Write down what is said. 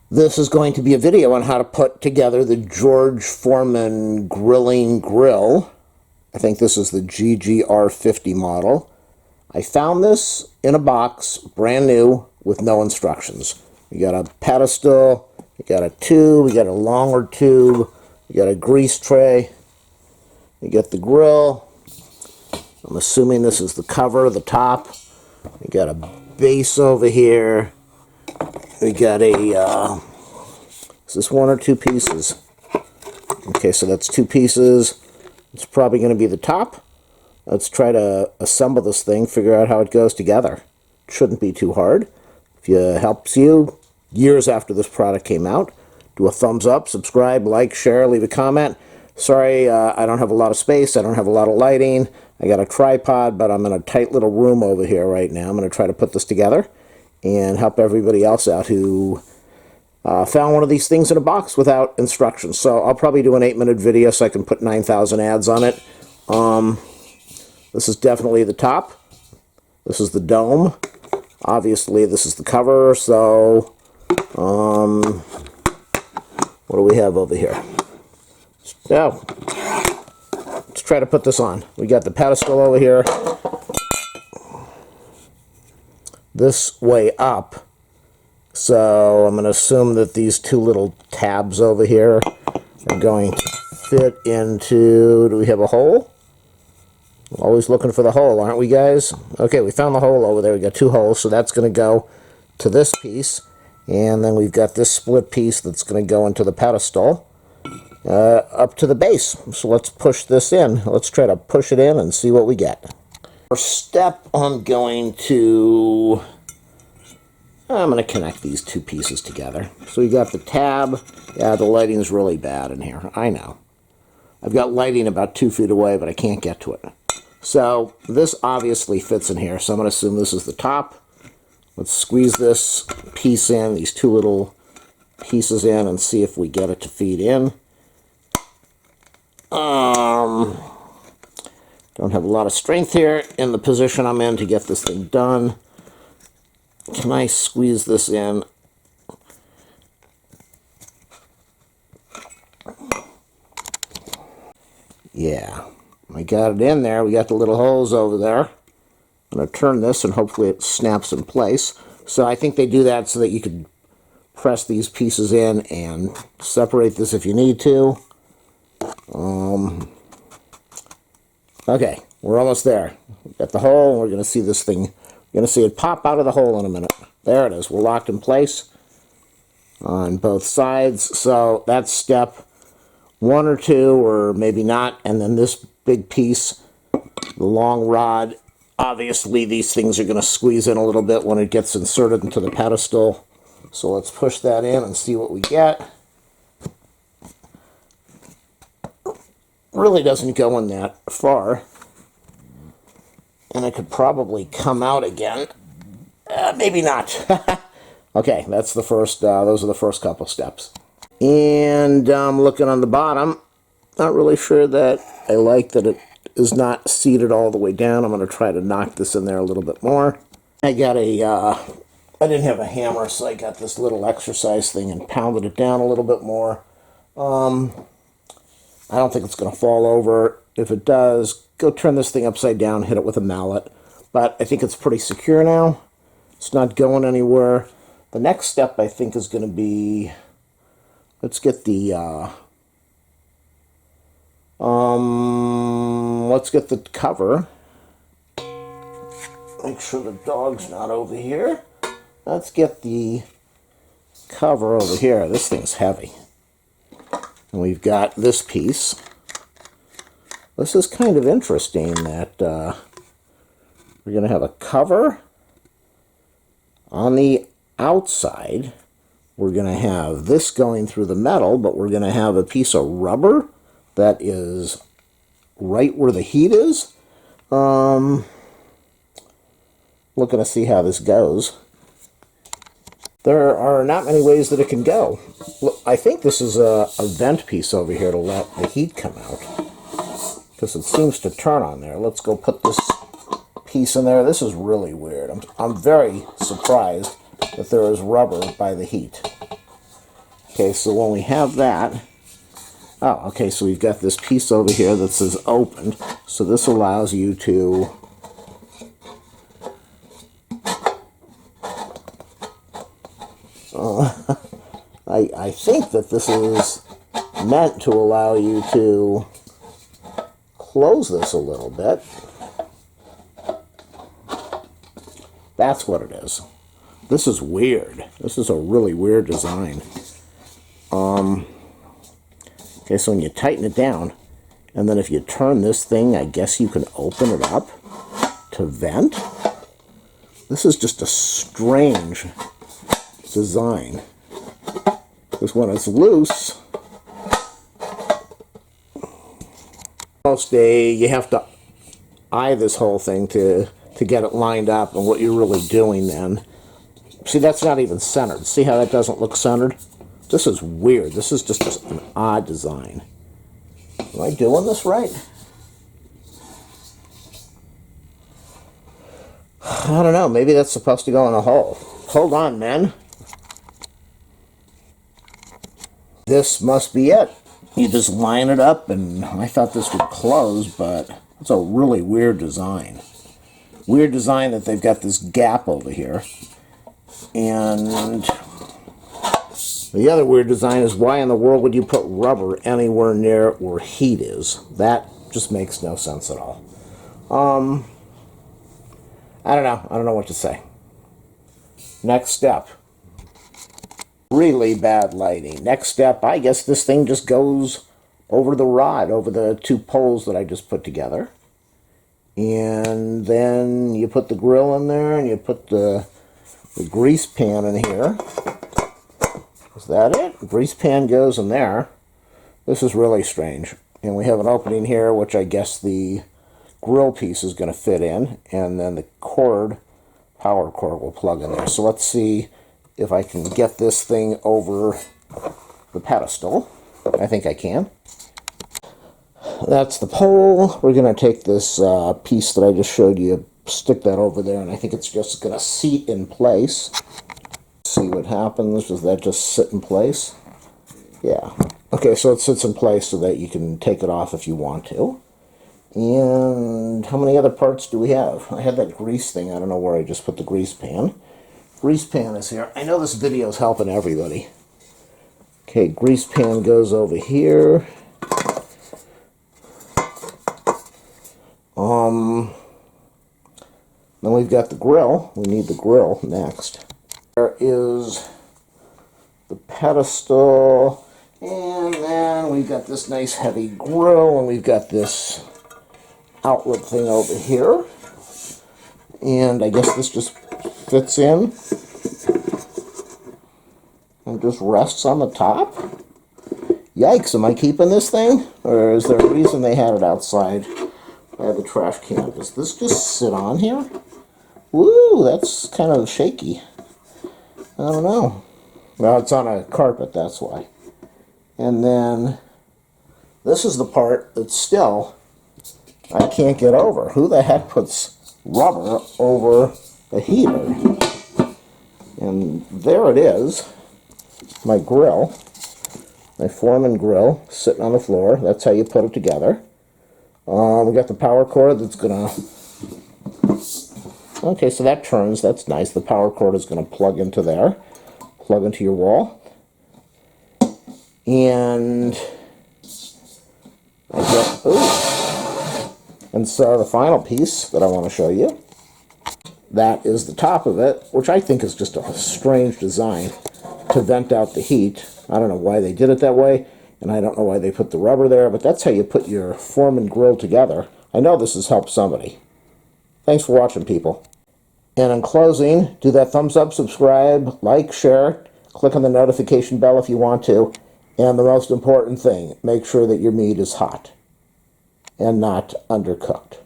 This is going to be a video on how to put together the George Foreman grilling grill. I think this is the GGR50 model. I found this in a box, brand new, with no instructions. You got a pedestal, you got a tube, you got a longer tube, you got a grease tray, you got the grill. I'm assuming this is the cover, the top. You got a base over here. We got a, is this one or two pieces? Okay, so that's two pieces. It's probably going to be the top. Let's try to assemble this thing, figure out how it goes together. It shouldn't be too hard. If it helps you, years after this product came out, do a thumbs up, subscribe, like, share, leave a comment. Sorry, I don't have a lot of space. I don't have a lot of lighting. I got a tripod, but I'm in a tight little room over here right now. I'm going to try to put this together and help everybody else out who found one of these things in a box without instructions. So I'll probably do an 8-minute video so I can put 9,000 ads on it. This is definitely the top. This is the dome. Obviously, this is the cover. So, what do we have over here? So, let's try to put this on. We got the pedestal over here. This way up. So I'm going to assume that these two little tabs over here are going to fit into, do we have a hole? Always looking for the hole, aren't we, guys? Okay, we found the hole over there. We got two holes, so that's going to go to this piece. And then we've got this split piece that's going to go into the pedestal up to the base. So let's push this in. Let's try to push it in and see what we get. First step, I'm going to connect these two pieces together. So we got the tab. Yeah, the lighting's really bad in here. I know. I've got lighting about 2 feet away, but I can't get to it. So this obviously fits in here. So I'm going to assume this is the top. Let's squeeze this piece in, these two little pieces in, and see if we get it to feed in. Don't have a lot of strength here in the position I'm in to get this thing done. Can I squeeze this in? Yeah, I got it in there. We got the little holes over there. I'm going to turn this and hopefully it snaps in place. So I think they do that so that you can press these pieces in and separate this if you need to. Okay, we're almost there. We've got the hole, and we're going to see this thing. We're going to see it pop out of the hole in a minute. There it is. We're locked in place on both sides. So that's step 1 or 2, or maybe not. And then this big piece, the long rod, obviously these things are going to squeeze in a little bit when it gets inserted into the pedestal. So let's push that in and see what we get. Really doesn't go in that far. And it could probably come out again. Maybe not. Okay, that's the first, those are the first couple steps. And looking on the bottom, not really sure that I like that it is not seated all the way down. I'm going to try to knock this in there a little bit more. I got a, I didn't have a hammer, so I got this little exercise thing and pounded it down a little bit more. I don't think it's going to fall over. If it does, go turn this thing upside down, hit it with a mallet. But I think it's pretty secure now. It's not going anywhere. The next step, I think, is going to be, let's get the, cover. Make sure the dog's not over here. Let's get the cover over here. This thing's heavy. And we've got this piece. This is kind of interesting that we're going to have a cover on the outside. We're going to have this going through the metal, but we're going to have a piece of rubber that is right where the heat is. Looking to see how this goes. There are not many ways that it can go. Look, I think this is a vent piece over here to let the heat come out, because it seems to turn on there. Let's go put this piece in there. This is really weird. I'm very surprised that there is rubber by the heat. Okay, so when we have that, oh, okay, so we've got this piece over here that says opened. So this allows you to I think that this is meant to allow you to close this a little bit. That's what it is. This is weird. This is a really weird design. Okay, so when you tighten it down, and then if you turn this thing, I guess you can open it up to vent. This is just a strange design. Because when it's loose, you have to eye this whole thing to get it lined up, and what you're really doing then. See, that's not even centered. See how that doesn't look centered? This is weird. This is just an odd design. Am I doing this right? I don't know. Maybe that's supposed to go in a hole. Hold on, man. This must be it. You just line it up, and I thought this would close, but it's a really weird design. Weird design that they've got this gap over here. And the other weird design is, why in the world would you put rubber anywhere near where heat is? That just makes no sense at all. I don't know. I don't know what to say. Next step. Really bad lighting. Next step, I guess this thing just goes over the rod, over the two poles that I just put together. And then you put the grill in there, and you put the grease pan in here. Is that it? The grease pan goes in there. This is really strange. And we have an opening here, which I guess the grill piece is going to fit in. And then the cord, power cord, will plug in there. So let's see if I can get this thing over the pedestal. I think I can. That's the pole. We're going to take this piece that I just showed you, stick that over there, and I think it's just going to seat in place. See what happens. Does that just sit in place? Yeah. Okay, so it sits in place so that you can take it off if you want to. And how many other parts do we have? I had that grease thing. I don't know where I just put the grease pan. Grease pan is here. I know this video is helping everybody. Okay, grease pan goes over here. Then we've got the grill. We need the grill next. There is the pedestal, and then we've got this nice heavy grill, and we've got this outlet thing over here. And I guess this just fits in and just rests on the top. Yikes, am I keeping this thing? Or is there a reason they had it outside by the trash can? Does this just sit on here? Woo, that's kind of shaky. I don't know. Well, it's on a carpet, that's why. And then this is the part that still I can't get over. Who the heck puts rubber over the heater? And there it is. My grill. My Foreman grill sitting on the floor. That's how you put it together. We got the power cord that's gonna... Okay, so that turns. That's nice. The power cord is gonna plug into there. Plug into your wall. And I get... Ooh. And so the final piece that I want to show you, that is the top of it, which I think is just a strange design to vent out the heat. I don't know why they did it that way, and I don't know why they put the rubber there, but that's how you put your Foreman grill together. I know this has helped somebody. Thanks for watching, people. And in closing, do that thumbs up, subscribe, like, share, click on the notification bell if you want to, and the most important thing, make sure that your meat is hot and not undercooked.